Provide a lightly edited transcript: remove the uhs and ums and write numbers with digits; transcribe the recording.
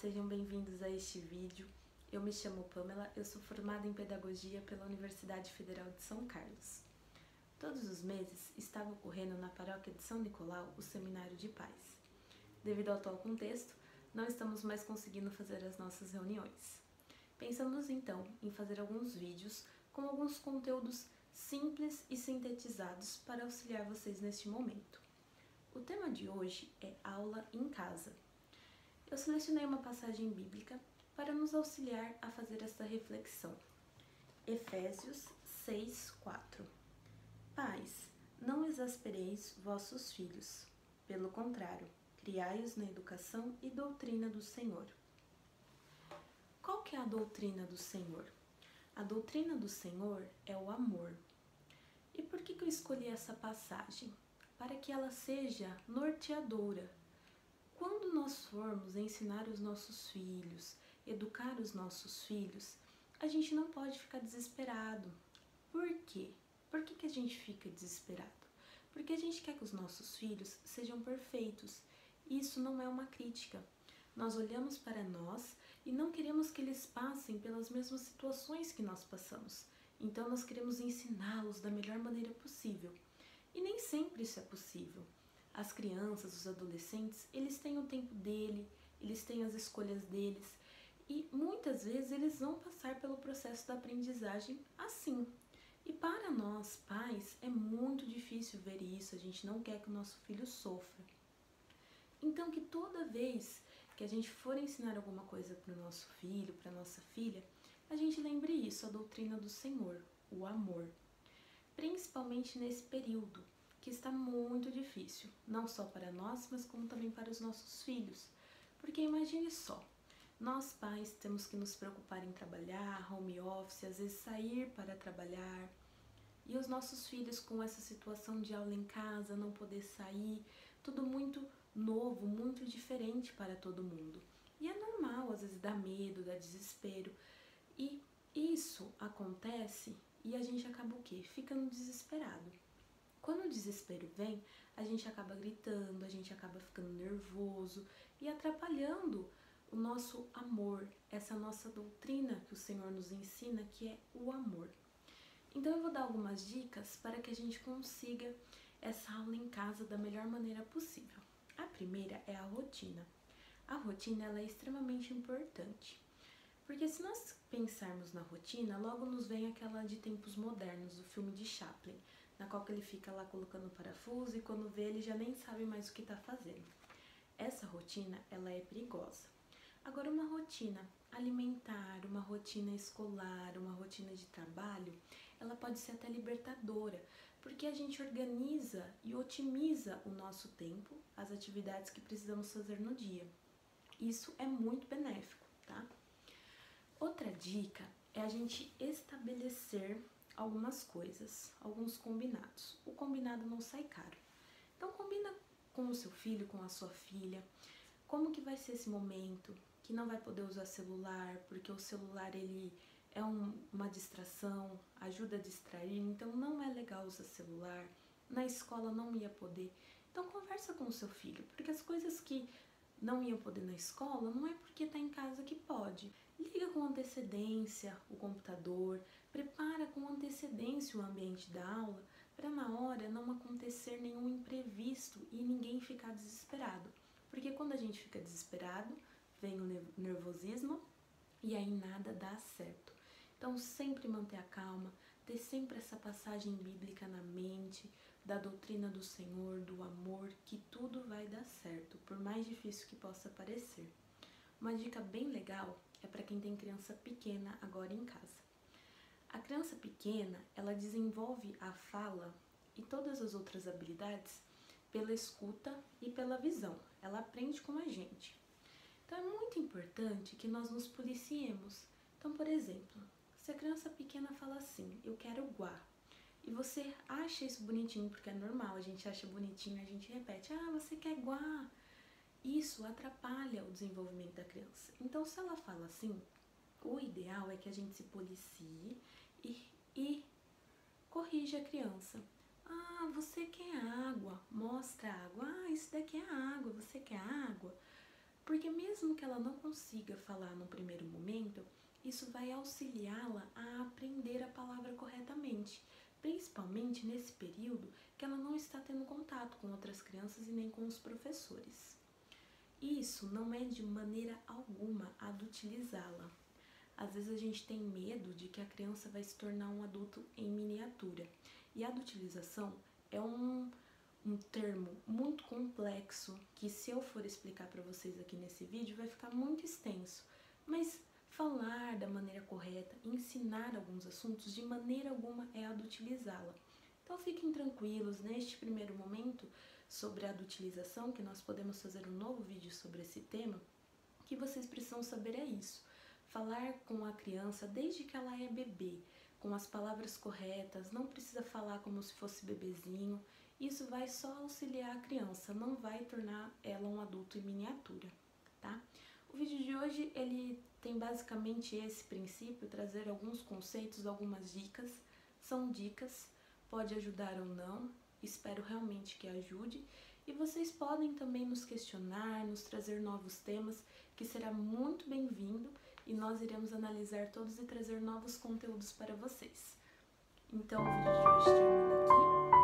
sejam bem-vindos a este vídeo. Eu me chamo Pamela, eu sou formada em Pedagogia pela Universidade Federal de São Carlos. Todos os meses estava ocorrendo na paróquia de São Nicolau o Seminário de Pais. Devido ao atual contexto, não estamos mais conseguindo fazer as nossas reuniões. Pensamos então em fazer alguns vídeos com alguns conteúdos simples e sintetizados para auxiliar vocês neste momento. O tema de hoje é aula em casa. Eu selecionei uma passagem bíblica para nos auxiliar a fazer esta reflexão. Efésios 6:4. Pais, não exaspereis vossos filhos, pelo contrário, criai-os na educação e doutrina do Senhor. Qual que é a doutrina do Senhor? A doutrina do Senhor é o amor. E por que eu escolhi essa passagem? Para que ela seja norteadora. Quando nós formos ensinar os nossos filhos, educar os nossos filhos, a gente não pode ficar desesperado. Por quê? Por que a gente fica desesperado? Porque a gente quer que os nossos filhos sejam perfeitos. E isso não é uma crítica. Nós olhamos para nós e não queremos que eles passem pelas mesmas situações que nós passamos. Então nós queremos ensiná-los da melhor maneira possível. E nem sempre isso é possível. As crianças, os adolescentes, eles têm o tempo dele, eles têm as escolhas deles e muitas vezes eles vão passar pelo processo da aprendizagem assim. E para nós, pais, é muito difícil ver isso, a gente não quer que o nosso filho sofra. Então que toda vez que a gente for ensinar alguma coisa para o nosso filho, para a nossa filha, a gente lembre isso, a doutrina do Senhor, o amor. Principalmente nesse período, que está muito difícil, não só para nós, mas como também para os nossos filhos. Porque imagine só, nós pais temos que nos preocupar em trabalhar, home office, às vezes sair para trabalhar, e os nossos filhos com essa situação de aula em casa, não poder sair, tudo muito novo, muito diferente para todo mundo. E é normal, às vezes dá medo, dá desespero, e isso acontece e a gente acaba o quê? Ficando desesperado. Quando o desespero vem, a gente acaba gritando, a gente acaba ficando nervoso e atrapalhando o nosso amor, essa nossa doutrina que o Senhor nos ensina, que é o amor. Então eu vou dar algumas dicas para que a gente consiga essa aula em casa da melhor maneira possível. A primeira é a rotina. A rotina ela é extremamente importante, porque se nós pensarmos na rotina, logo nos vem aquela de Tempos Modernos, do filme de Chaplin, na qual ele fica lá colocando parafuso e quando vê ele já nem sabe mais o que está fazendo. Essa rotina, ela é perigosa. Agora, uma rotina alimentar, uma rotina escolar, uma rotina de trabalho, ela pode ser até libertadora, porque a gente organiza e otimiza o nosso tempo, as atividades que precisamos fazer no dia. Isso é muito benéfico, tá? Outra dica é a gente estabelecer algumas coisas, alguns combinados. O combinado não sai caro. Então combina com o seu filho, com a sua filha, como que vai ser esse momento, que não vai poder usar celular, porque o celular ele é uma distração, ajuda a distrair, então não é legal usar celular, na escola não ia poder. Então conversa com o seu filho, porque as coisas que não iam poder na escola, não é porque está em casa que pode. Liga com antecedência o computador, prepara com antecedência o ambiente da aula, para na hora não acontecer nenhum imprevisto e ninguém ficar desesperado. Porque quando a gente fica desesperado, vem o nervosismo e aí nada dá certo. Então sempre manter a calma, ter sempre essa passagem bíblica na mente, da doutrina do Senhor, do amor, que tudo vai dar certo, por mais difícil que possa parecer. Uma dica bem legal é para quem tem criança pequena agora em casa. A criança pequena, ela desenvolve a fala e todas as outras habilidades pela escuta e pela visão. Ela aprende com a gente. Então é muito importante que nós nos policiemos. Então, por exemplo, se a criança pequena fala assim, eu quero guá, e você acha isso bonitinho, porque é normal, a gente acha bonitinho, a gente repete, ah, você quer guá. Isso atrapalha o desenvolvimento da criança. Então, se ela fala assim, o ideal é que a gente se policie e corrija a criança. Ah, você quer água, mostra a água. Ah, isso daqui é água, você quer água? porque mesmo que ela não consiga falar no primeiro momento, isso vai auxiliá-la a aprender a palavra corretamente, principalmente nesse período que ela não está tendo contato com outras crianças e nem com os professores. Isso não é de maneira alguma adutilizá-la. Às vezes a gente tem medo de que a criança vai se tornar um adulto em miniatura. E a adultilização é um termo muito complexo que, se eu for explicar para vocês aqui nesse vídeo, vai ficar muito extenso. Mas falar da maneira correta, ensinar alguns assuntos, de maneira alguma é adutilizá-la. Então fiquem tranquilos, neste primeiro momento, sobre a adultilização, que nós podemos fazer um novo vídeo sobre esse tema, o que vocês precisam saber é isso. Falar com a criança desde que ela é bebê, com as palavras corretas, não precisa falar como se fosse bebezinho. Isso vai só auxiliar a criança, não vai tornar ela um adulto em miniatura, tá? O vídeo de hoje, ele tem basicamente esse princípio, trazer alguns conceitos, algumas dicas. São dicas, pode ajudar ou não, espero realmente que ajude. E vocês podem também nos questionar, nos trazer novos temas, que será muito bem-vindo, e nós iremos analisar todos e trazer novos conteúdos para vocês. Então, o vídeo de hoje termina aqui.